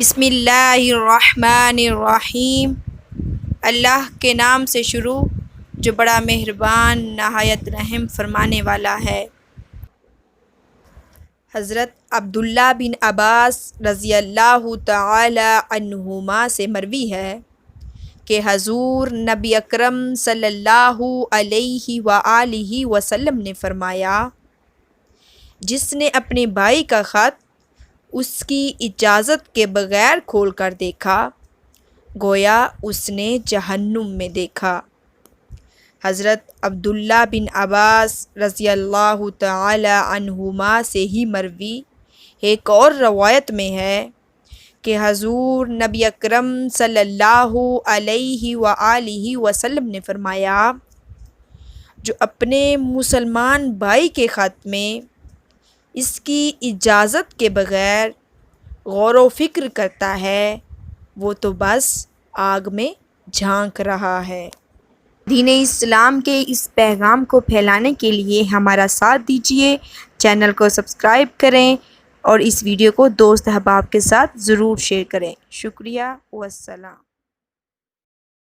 بسم اللہ الرحمن الرحیم۔ اللہ کے نام سے شروع جو بڑا مہربان نہایت رحم فرمانے والا ہے۔ حضرت عبداللہ بن عباس رضی اللہ تعالی عنہما سے مروی ہے کہ حضور نبی اکرم صلی اللہ علیہ وآلہ وسلم نے فرمایا، جس نے اپنے بھائی کا خط اس کی اجازت کے بغیر کھول کر دیکھا، گویا اس نے جہنم میں دیکھا۔ حضرت عبداللہ بن عباس رضی اللہ تعالی عنہما سے ہی مروی ایک اور روایت میں ہے کہ حضور نبی اکرم صلی اللہ علیہ وآلہ وسلم نے فرمایا، جو اپنے مسلمان بھائی کے خط میں اس کی اجازت کے بغیر غور و فکر کرتا ہے، وہ تو بس آگ میں جھانک رہا ہے۔ دین اسلام کے اس پیغام کو پھیلانے کے لیے ہمارا ساتھ دیجیے، چینل کو سبسکرائب کریں اور اس ویڈیو کو دوست احباب کے ساتھ ضرور شیئر کریں۔ شکریہ والسلام۔